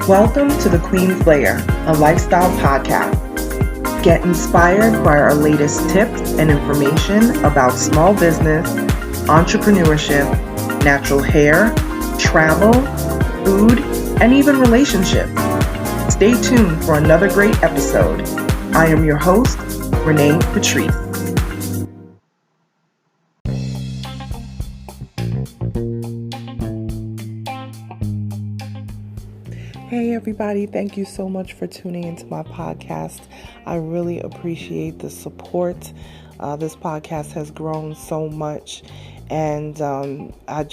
Welcome to the Queen's Lair, a lifestyle podcast. Get inspired by our latest tips and information about small business, entrepreneurship, natural hair, travel, food, and even relationships. Stay tuned for another great episode. I am your host, Renee Patrice. Hey everybody, thank you so much for tuning into my podcast. I really appreciate the support. This podcast has grown so much, and I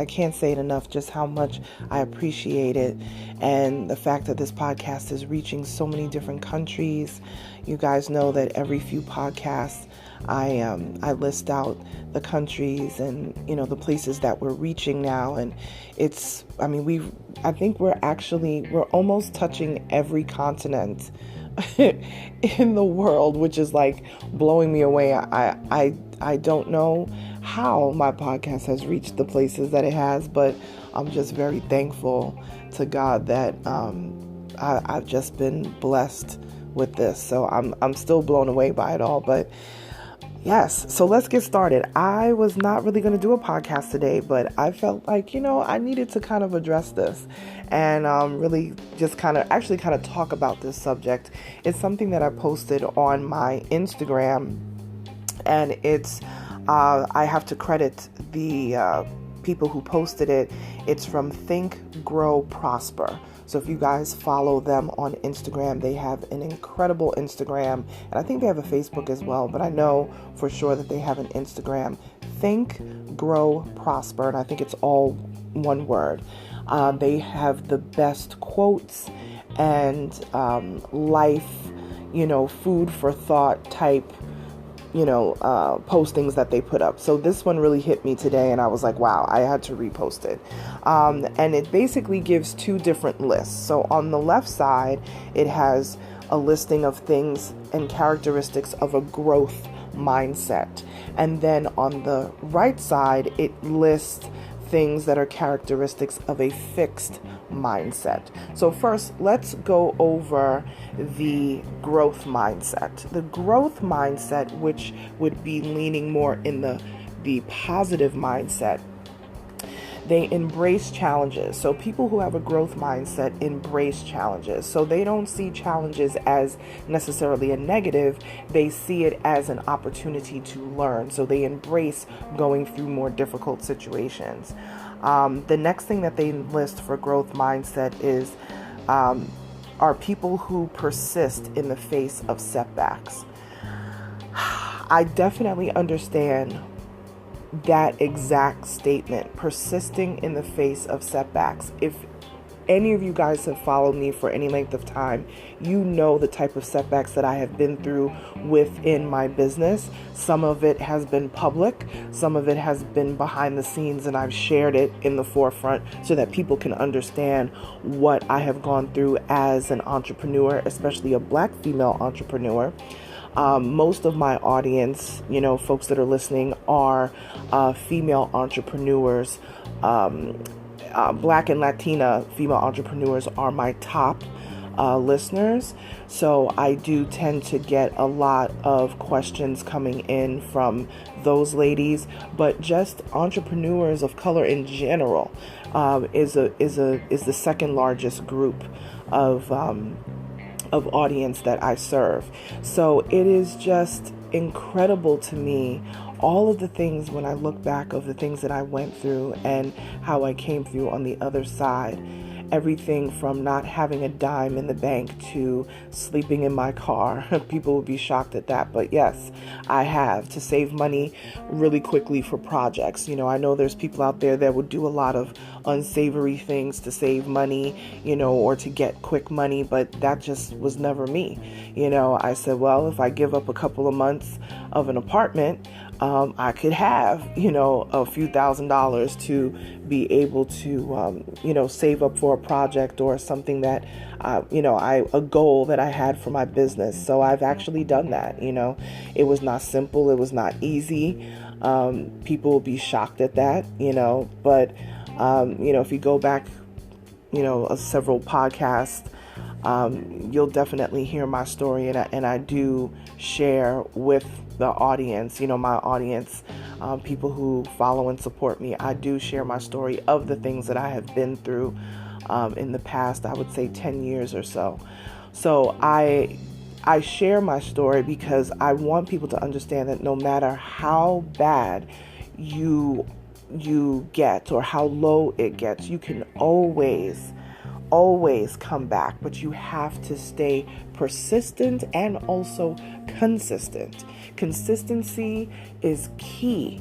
can't say it enough just how much I appreciate it, and the fact that this podcast is reaching so many different countries. You guys know that every few podcasts I list out the countries and the places that we're reaching now, and I think we're almost touching every continent in the world, which is like blowing me away. I don't know how my podcast has reached the places that it has, but I'm just very thankful to God that I've just been blessed with this. So I'm still blown away by it all, but yes, so let's get started. I was not really going to do a podcast today, but I felt like, I needed to kind of address this and really just kind of talk about this subject. It's something that I posted on my Instagram, and it's, I have to credit the people who posted it. It's from Think, Grow, Prosper. So if you guys follow them on Instagram, they have an incredible Instagram, and I think they have a Facebook as well, but I know for sure that they have an Instagram, Think, Grow, Prosper, and I think it's all one word. They have the best quotes and life, food for thought type postings that they put up. So this one really hit me today, and I was like, wow, I had to repost it. And it basically gives two different lists. So on the left side, it has a listing of things and characteristics of a growth mindset. And then on the right side, it lists things that are characteristics of a fixed mindset. So first, let's go over the growth mindset. The growth mindset, which would be leaning more in the positive mindset, they embrace challenges. So people who have a growth mindset embrace challenges. So they don't see challenges as necessarily a negative. They see it as an opportunity to learn. So they embrace going through more difficult situations. The next thing that they list for growth mindset is are people who persist in the face of setbacks. I definitely understand that exact statement, persisting in the face of setbacks. If any of you guys have followed me for any length of time, you know the type of setbacks that I have been through within my business. Some of it has been public, some of it has been behind the scenes, and I've shared it in the forefront so that people can understand what I have gone through as an entrepreneur, especially a Black female entrepreneur. Most of my audience, folks that are listening, are female entrepreneurs. Black and Latina female entrepreneurs are my top listeners. So I do tend to get a lot of questions coming in from those ladies, but just entrepreneurs of color in general is the second largest group of audience that I serve. So it is just incredible to me, all of the things when I look back of the things that I went through and how I came through on the other side. Everything from not having a dime in the bank to sleeping in my car. People would be shocked at that, but yes, I have, to save money really quickly for projects. I know there's people out there that would do a lot of unsavory things to save money, or to get quick money, but that just was never me. I said, well, if I give up a couple of months of an apartment, I could have, a few $1,000s to be able to, save up for a project or something that, a goal that I had for my business. So I've actually done that. It was not simple. It was not easy. People will be shocked at that, but, if you go back several podcasts, you'll definitely hear my story, and I do share with the audience, my audience, people who follow and support me. I do share my story of the things that I have been through in the past, I would say 10 years or so. So I share my story because I want people to understand that no matter how bad you get or how low it gets, you can always come back, but you have to stay persistent and also consistent. Consistency is key.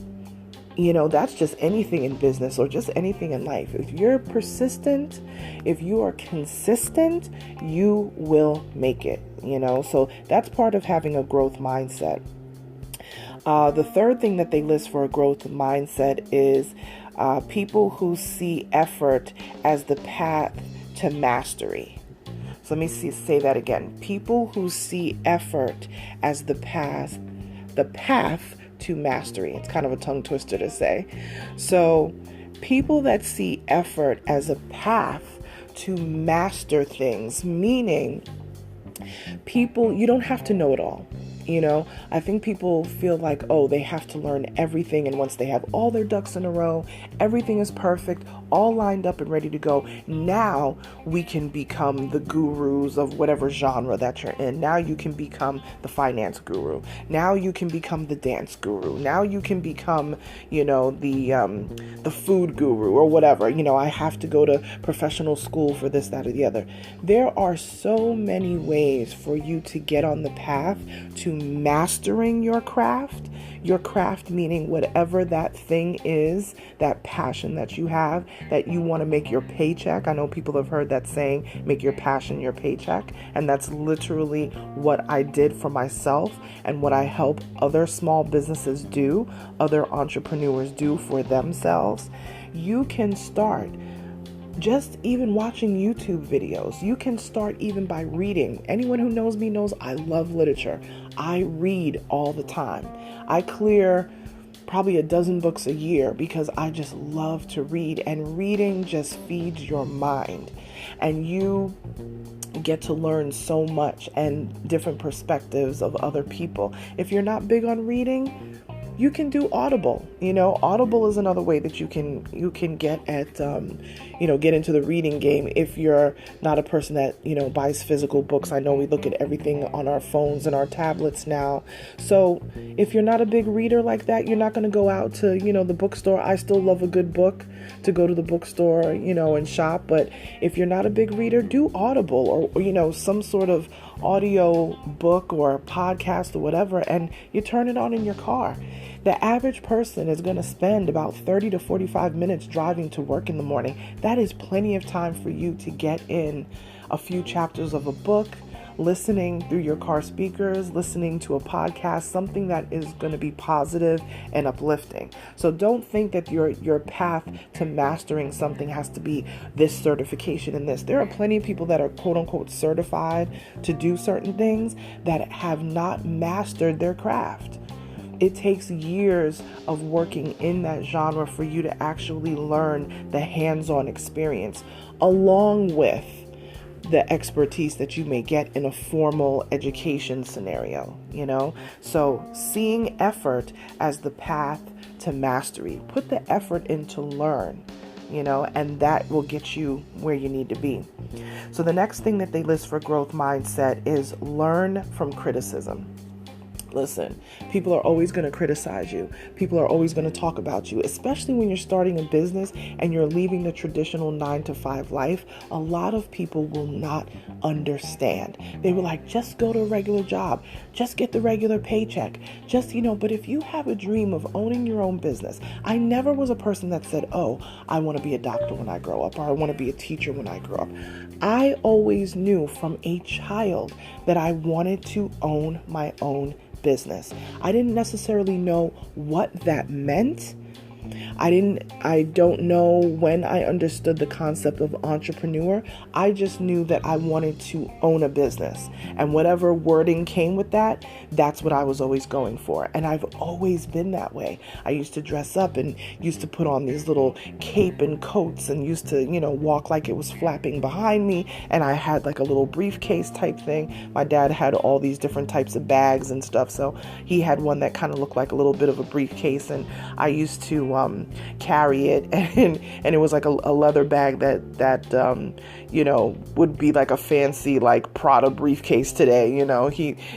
That's just anything in business or just anything in life. If you're persistent, if you are consistent, you will make it, So that's part of having a growth mindset. The third thing that they list for a growth mindset is people who see effort as the path to mastery. So let me say that again. People who see effort as the path to mastery. It's kind of a tongue twister to say. So people that see effort as a path to master things, meaning you don't have to know it all. I think people feel like, they have to learn everything. And once they have all their ducks in a row, everything is perfect, all lined up and ready to go. Now we can become the gurus of whatever genre that you're in. Now you can become the finance guru. Now you can become the dance guru. Now you can become, the food guru or whatever. I have to go to professional school for this, that, or the other. There are so many ways for you to get on the path to mastering your craft meaning whatever that thing is, that passion that you have, that you want to make your paycheck. I know people have heard that saying, make your passion your paycheck. And that's literally what I did for myself and what I help other small businesses do, other entrepreneurs do for themselves. You can start just even watching YouTube videos. You can start even by reading. Anyone who knows me knows I love literature. I read all the time. I clear probably a dozen books a year because I just love to read, and reading just feeds your mind, and you get to learn so much and different perspectives of other people. If you're not big on reading, you can do Audible. Audible is another way that you can get at, get into the reading game if you're not a person that, buys physical books. I know we look at everything on our phones and our tablets now. So if you're not a big reader like that, you're not going to go out to, the bookstore. I still love a good book to go to the bookstore, and shop. But if you're not a big reader, do Audible or some sort of audio book or podcast or whatever, and you turn it on in your car. The average person is going to spend about 30 to 45 minutes driving to work in the morning. That is plenty of time for you to get in a few chapters of a book, listening through your car speakers, listening to a podcast, something that is going to be positive and uplifting. So don't think that your path to mastering something has to be this certification and this. There are plenty of people that are quote unquote certified to do certain things that have not mastered their craft. It takes years of working in that genre for you to actually learn the hands-on experience, along with the expertise that you may get in a formal education scenario, So seeing effort as the path to mastery, put the effort in to learn, and that will get you where you need to be. So the next thing that they list for growth mindset is learn from criticism. Listen, people are always going to criticize you. People are always going to talk about you, especially when you're starting a business and you're leaving the traditional 9-to-5 life. A lot of people will not understand. They were like, just go to a regular job, just get the regular paycheck, but if you have a dream of owning your own business, I never was a person that said, I want to be a doctor when I grow up, or I want to be a teacher when I grow up. I always knew from a child that I wanted to own my own business. I didn't necessarily know what that meant, I don't know when I understood the concept of entrepreneur. I just knew that I wanted to own a business, and whatever wording came with that, that's what I was always going for. And I've always been that way. I used to dress up and used to put on these little cape and coats and used to, walk like it was flapping behind me. And I had like a little briefcase type thing. My dad had all these different types of bags and stuff. So he had one that kind of looked like a little bit of a briefcase, and I used to carry it, and it was like a leather bag that would be like a fancy like Prada briefcase today.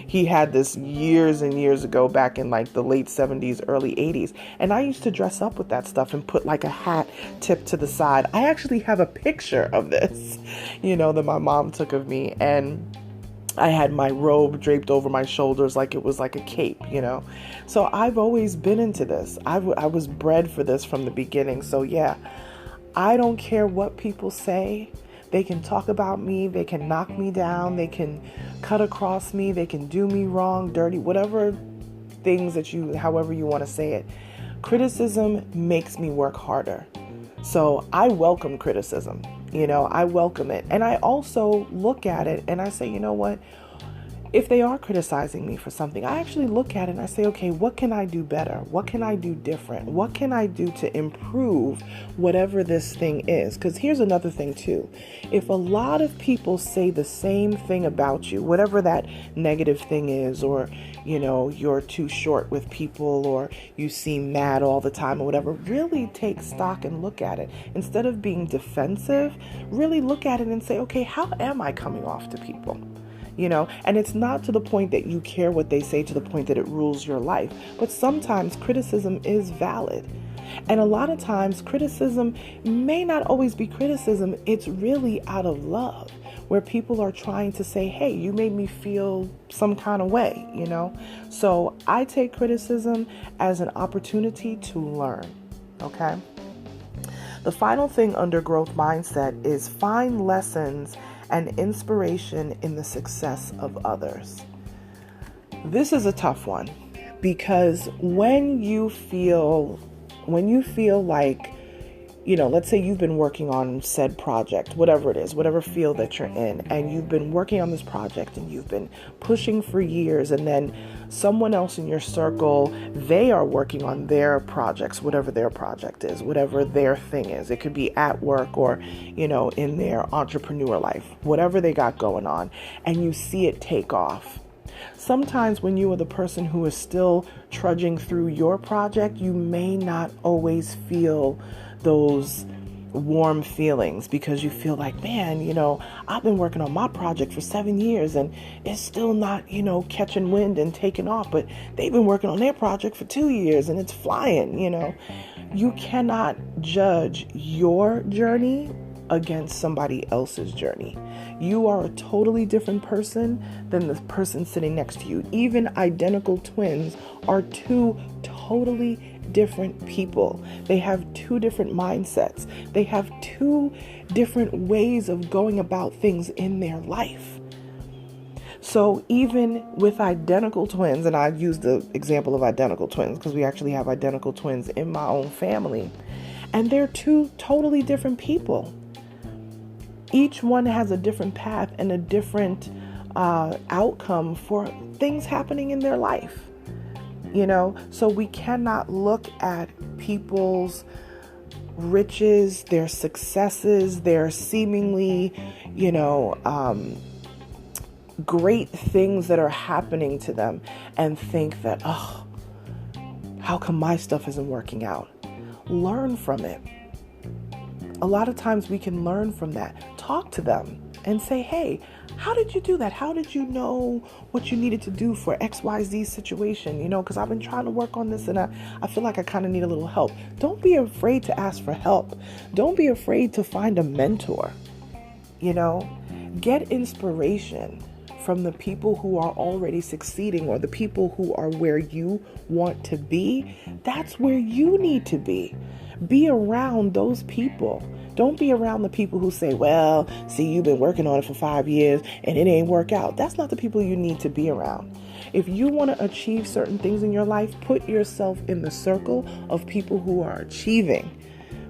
He had this years and years ago, back in like the late 70s, early 80s, and I used to dress up with that stuff and put like a hat tipped to the side. I actually have a picture of this, that my mom took of me, and I had my robe draped over my shoulders like it was like a cape, So I've always been into this. I was bred for this from the beginning. So yeah, I don't care what people say. They can talk about me. They can knock me down. They can cut across me. They can do me wrong, dirty, whatever things however you want to say it. Criticism makes me work harder. So I welcome criticism. I welcome it. And I also look at it and I say, you know what? If they are criticizing me for something, I actually look at it and I say, okay, what can I do better? What can I do different? What can I do to improve whatever this thing is? Because here's another thing too. If a lot of people say the same thing about you, whatever that negative thing is, or, you're too short with people, or you seem mad all the time or whatever, really take stock and look at it. Instead of being defensive, really look at it and say, okay, how am I coming off to people? And it's not to the point that you care what they say to the point that it rules your life. But sometimes criticism is valid. And a lot of times criticism may not always be criticism. It's really out of love, where people are trying to say, hey, you made me feel some kind of way, So I take criticism as an opportunity to learn. Okay. The final thing under growth mindset is find lessons and inspiration in the success of others. This is a tough one, because when you feel like, let's say you've been working on said project, whatever it is, whatever field that you're in, and you've been working on this project and you've been pushing for years, and then someone else in your circle, they are working on their projects, whatever their project is, whatever their thing is. It could be at work or, in their entrepreneur life, whatever they got going on, and you see it take off. Sometimes when you are the person who is still trudging through your project, you may not always feel those warm feelings, because you feel like, man, I've been working on my project for 7 years and it's still not, catching wind and taking off, but they've been working on their project for 2 years and it's flying. You cannot judge your journey against somebody else's journey. You are a totally different person than the person sitting next to you. Even identical twins are two totally different people. They have two different mindsets. They have two different ways of going about things in their life. So even with identical twins, and I use the example of identical twins because we actually have identical twins in my own family, and they're two totally different people. Each one has a different path and a different outcome for things happening in their life. So we cannot look at people's riches, their successes, their seemingly, great things that are happening to them and think that, oh, how come my stuff isn't working out? Learn from it. A lot of times we can learn from that. Talk to them and say, hey, how did you do that? How did you know what you needed to do for XYZ situation? Because I've been trying to work on this and I feel like I kind of need a little help. Don't be afraid to ask for help. Don't be afraid to find a mentor. Get inspiration from the people who are already succeeding, or the people who are where you want to be. That's where you need to be. Be around those people. Don't be around the people who say, well, see, you've been working on it for 5 years and it ain't work out. That's not the people you need to be around. If you want to achieve certain things in your life, put yourself in the circle of people who are achieving,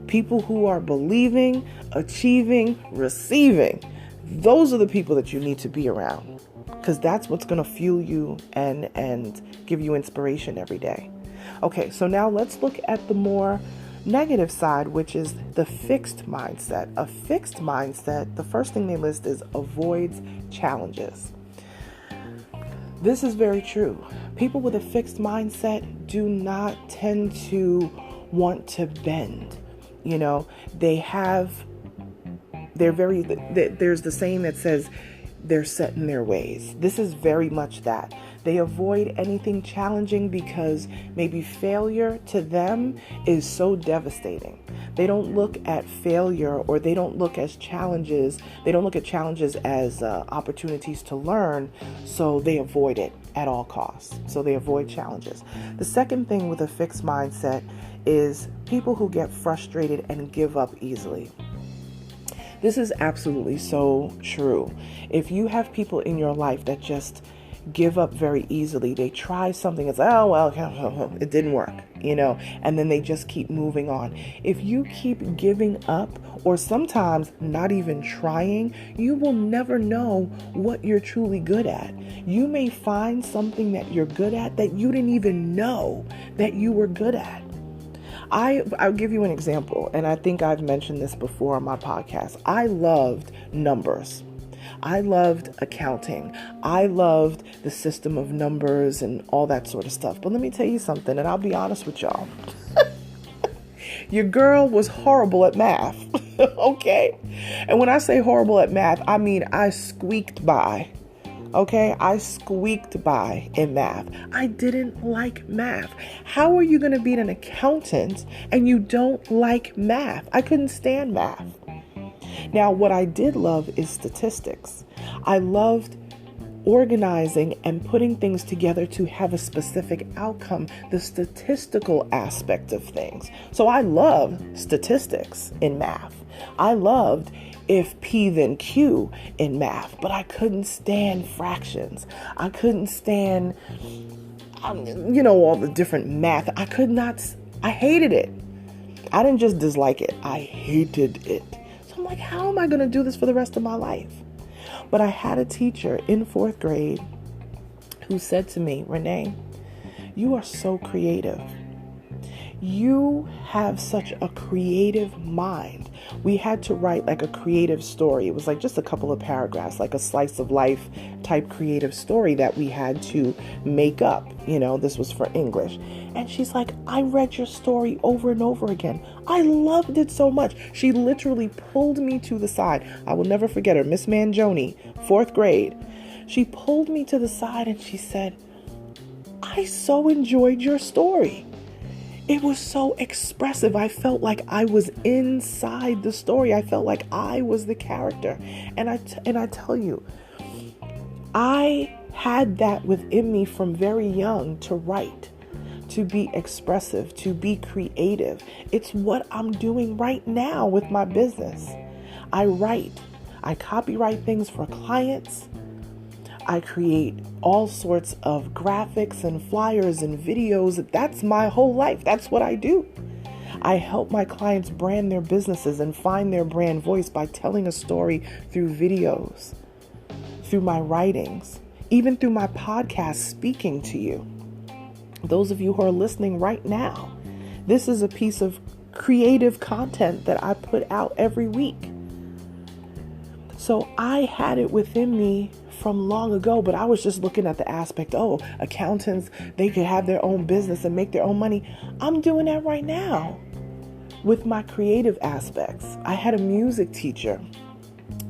people who are believing, achieving, receiving. Those are the people that you need to be around, because that's what's going to fuel you and give you inspiration every day. Okay, so now let's look at the more negative side, which is the fixed mindset. A fixed mindset, the first thing they list is avoids challenges. This is very true. People with a fixed mindset do not tend to want to bend. You know, there's the saying that says they're set in their ways. This is very much that. They avoid anything challenging because maybe failure to them is so devastating. They don't look at failure, or they don't look at challenges. They don't look at challenges as opportunities to learn, so they avoid it at all costs. So they avoid challenges. The second thing with a fixed mindset is people who get frustrated and give up easily. This is absolutely so true. If you have people in your life that just give up very easily, they try something, it's oh well, it didn't work, and then they just keep moving on. If you keep giving up, or sometimes not even trying, you will never know what you're truly good at. You may find something that you're good at that you didn't even know that you were good at. I'll give you an example, and I think I've mentioned this before on my podcast. I loved numbers. I loved accounting. I loved the system of numbers and all that sort of stuff. But let me tell you something, and I'll be honest with y'all. Your girl was horrible at math, okay? And when I say horrible at math, I mean I squeaked by. Okay, I squeaked by in math. I didn't like math. How are you going to be an accountant and you don't like math? I couldn't stand math. Now, what I did love is statistics. I loved organizing and putting things together to have a specific outcome, the statistical aspect of things. So I loved statistics in math. I loved if P then Q in math, but I couldn't stand fractions. I couldn't stand, all the different math. I hated it. I didn't just dislike it. I hated it. So I'm like, how am I going to do this for the rest of my life? But I had a teacher in 4th grade who said to me, Renee, you are so creative. You have such a creative mind. We had to write like a creative story. It was like just a couple of paragraphs, like a slice of life type creative story that we had to make up. This was for English. And she's like, I read your story over and over again. I loved it so much. She literally pulled me to the side. I will never forget her, Miss Mangione, 4th grade. She pulled me to the side and she said, I so enjoyed your story. It was so expressive. I felt like I was inside the story. I felt like I was the character. And I tell you, I had that within me from very young to write, to be expressive, to be creative. It's what I'm doing right now with my business. I write. I copyright things for clients. I create all sorts of graphics and flyers and videos. That's my whole life. That's what I do. I help my clients brand their businesses and find their brand voice by telling a story through videos, through my writings, even through my podcast speaking to you. Those of you who are listening right now, this is a piece of creative content that I put out every week. So I had it within me from long ago, but I was just looking at the aspect, accountants, they could have their own business and make their own money. I'm doing that right now with my creative aspects. I had a music teacher,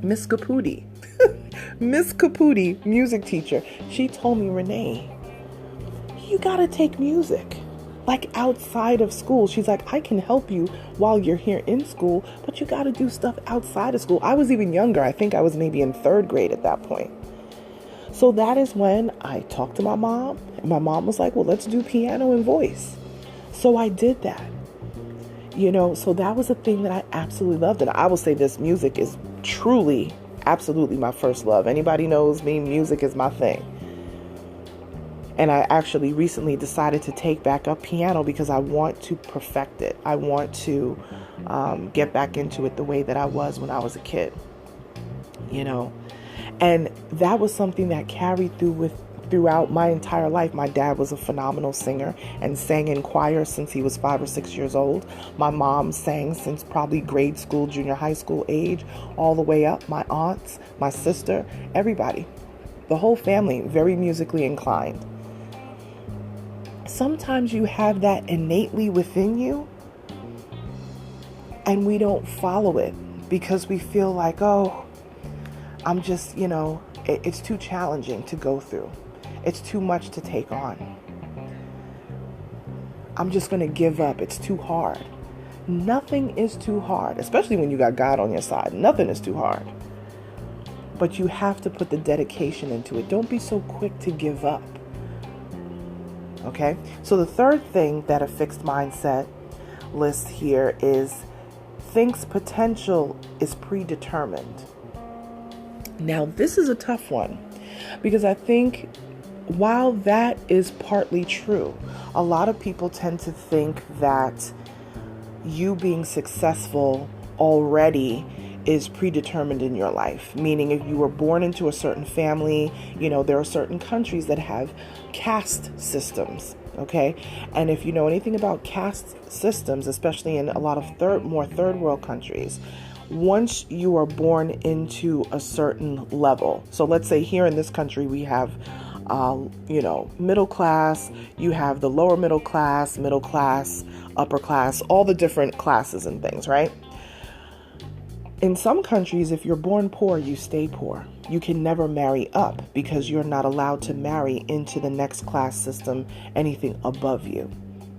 Miss Caputi. Miss Caputi, music teacher. She told me, Renee, you got to take music like outside of school. She's like, I can help you while you're here in school, but you got to do stuff outside of school. I was even younger. I think I was maybe in 3rd grade at that point. So that is when I talked to my mom, and my mom was like, well, let's do piano and voice. So I did that. So that was a thing that I absolutely loved. And I will say this, music is truly, absolutely my first love. Anybody knows me, music is my thing. And I actually recently decided to take back up piano because I want to perfect it. I want to get back into it the way that I was when I was a kid, And that was something that carried throughout my entire life. My dad was a phenomenal singer and sang in choir since he was 5 or 6 years old. My mom sang since probably grade school, junior high school age, all the way up. My aunts, my sister, everybody, the whole family, very musically inclined. Sometimes you have that innately within you and we don't follow it because we feel like, I'm just, it's too challenging to go through. It's too much to take on. I'm just going to give up. It's too hard. Nothing is too hard, especially when you got God on your side. Nothing is too hard. But you have to put the dedication into it. Don't be so quick to give up. Okay? So the third thing that a fixed mindset lists here is thinks potential is predetermined. Now, this is a tough one because I think while that is partly true, a lot of people tend to think that you being successful already is predetermined in your life. Meaning if you were born into a certain family, there are certain countries that have caste systems. Okay. And if you know anything about caste systems, especially in a lot of more third world countries, once you are born into a certain level. So let's say here in this country, we have, middle class, you have the lower middle class, upper class, all the different classes and things, right? In some countries, if you're born poor, you stay poor. You can never marry up because you're not allowed to marry into the next class system, anything above you.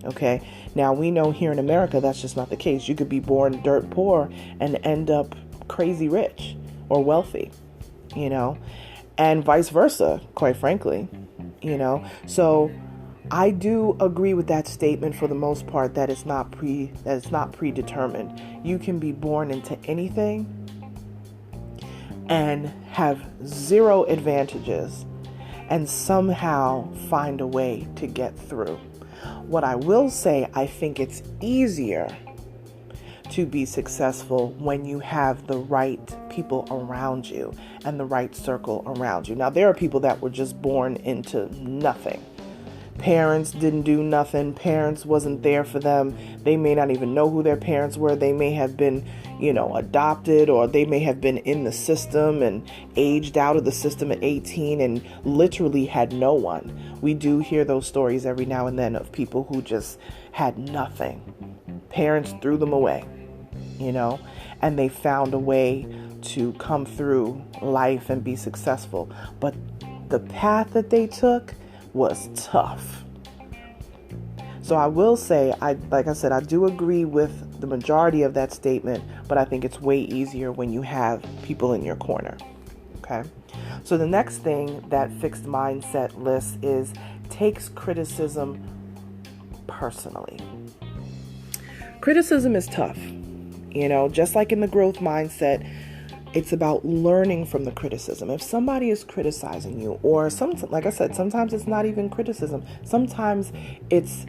Okay. Now we know here in America, that's just not the case. You could be born dirt poor and end up crazy rich or wealthy, and vice versa, quite frankly, So I do agree with that statement for the most part that it's not predetermined. You can be born into anything and have zero advantages and somehow find a way to get through. What I will say, I think it's easier to be successful when you have the right people around you and the right circle around you. Now, there are people that were just born into nothing. Parents didn't do nothing. Parents wasn't there for them. They may not even know who their parents were. They may have been, adopted, or they may have been in the system and aged out of the system at 18 and literally had no one. We do hear those stories every now and then of people who just had nothing. Parents threw them away, and they found a way to come through life and be successful. But the path that they took was tough. So I will say, I do agree with the majority of that statement, but I think it's way easier when you have people in your corner. Okay. So the next thing that fixed mindset lists is takes criticism personally. Criticism is tough. Just like in the growth mindset, it's about learning from the criticism. If somebody is criticizing you, or like I said, sometimes it's not even criticism. Sometimes it's,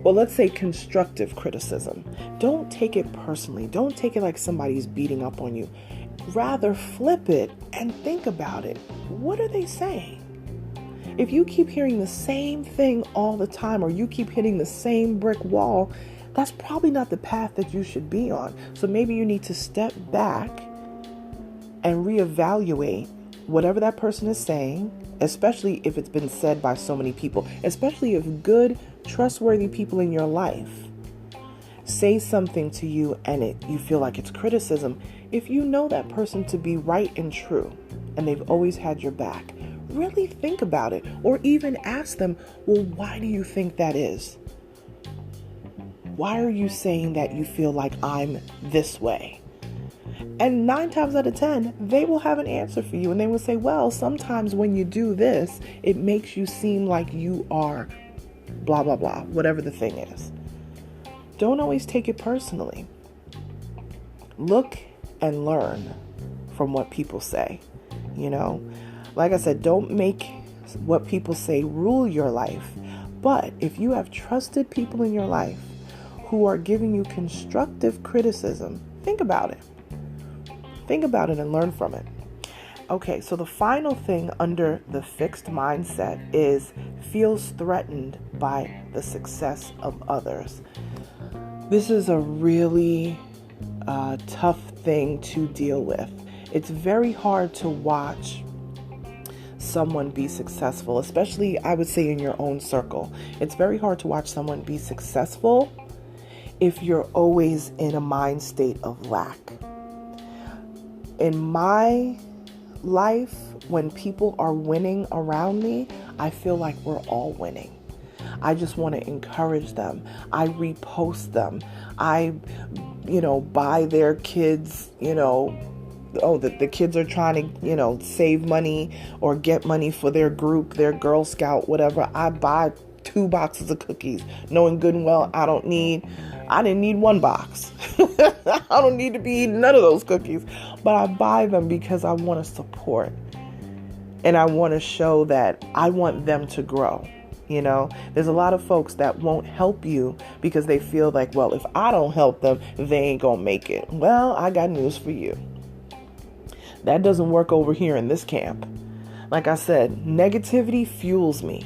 let's say constructive criticism. Don't take it personally. Don't take it like somebody's beating up on you. Rather flip it and think about it. What are they saying? If you keep hearing the same thing all the time, or you keep hitting the same brick wall, that's probably not the path that you should be on. So maybe you need to step back and reevaluate whatever that person is saying, especially if it's been said by so many people, especially if good, trustworthy people in your life say something to you and you feel like it's criticism. If you know that person to be right and true, and they've always had your back, really think about it, or even ask them, well, why do you think that is? Why are you saying that you feel like I'm this way? And 9 times out of 10, they will have an answer for you. And they will say, well, sometimes when you do this, it makes you seem like you are blah, blah, blah, whatever the thing is. don't always take it personally. Look and learn from what people say. Like I said, don't make what people say rule your life. But if you have trusted people in your life who are giving you constructive criticism, think about it. Think about it and learn from it. Okay, so the final thing under the fixed mindset is feels threatened by the success of others. This is a really tough thing to deal with. It's very hard to watch someone be successful, especially I would say in your own circle. It's very hard to watch someone be successful if you're always in a mind state of lack. In my life, when people are winning around me, I feel like we're all winning. I just want to encourage them. I repost them. I, buy their kids, the kids are trying to, save money or get money for their group, their Girl Scout, whatever. I buy 2 boxes of cookies, knowing good and well I didn't need 1 box. I don't need to be eating none of those cookies. But I buy them because I want to support. And I want to show that I want them to grow. There's a lot of folks that won't help you because they feel like, well, if I don't help them, they ain't gonna make it. Well, I got news for you. That doesn't work over here in this camp. Like I said, negativity fuels me.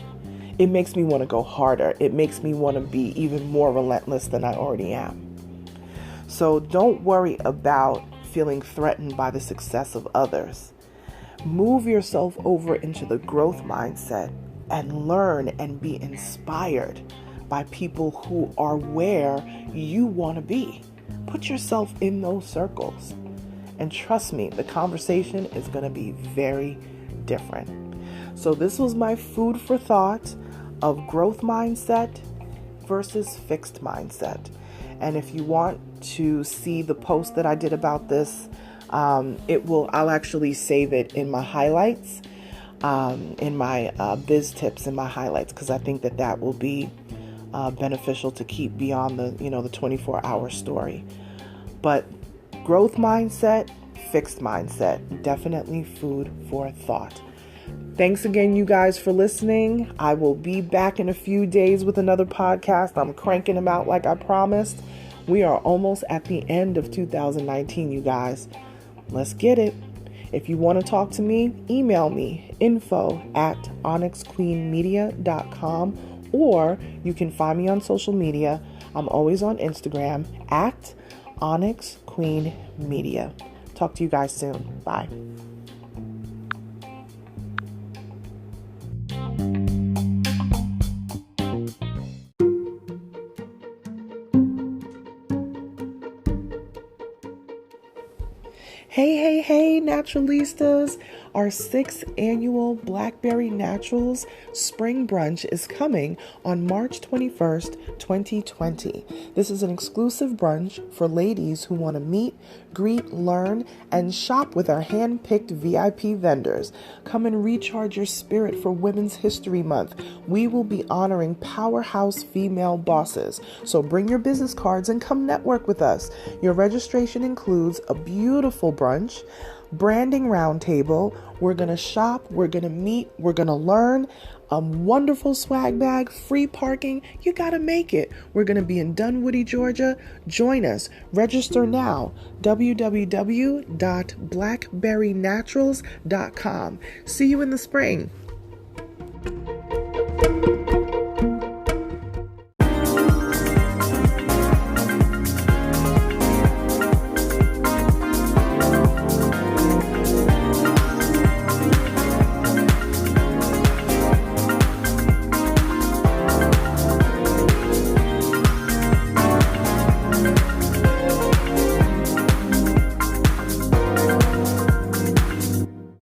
It makes me want to go harder. It makes me want to be even more relentless than I already am. So don't worry about feeling threatened by the success of others. Move yourself over into the growth mindset and learn and be inspired by people who are where you want to be. Put yourself in those circles. And trust me, the conversation is going to be very different. So this was my food for thought of growth mindset versus fixed mindset. And if you want to see the post that I did about this, I'll actually save it in my highlights, in my biz tips in my highlights, because I think that will be beneficial to keep beyond the 24-hour story. But growth mindset, fixed mindset, definitely food for thought. Thanks again, you guys, for listening. I will be back in a few days with another podcast. I'm cranking them out like I promised. We are almost at the end of 2019, you guys. Let's get it. If you want to talk to me, email me, info@onyxqueenmedia.com, or you can find me on social media. I'm always on Instagram @onyxqueenmedia. Talk to you guys soon. Bye. Hey, Naturalistas. Our 6th annual Blackberry Naturals Spring Brunch is coming on March 21st, 2020. This is an exclusive brunch for ladies who want to meet, greet, learn, and shop with our hand-picked VIP vendors. Come and recharge your spirit for Women's History Month. We will be honoring powerhouse female bosses. So bring your business cards and come network with us. Your registration includes a beautiful brunch, branding roundtable. We're going to shop, we're going to meet, we're going to learn, a wonderful swag bag, free parking. You got to make it. We're going to be in Dunwoody, Georgia. Join us. Register now. www.blackberrynaturals.com. See you in the spring.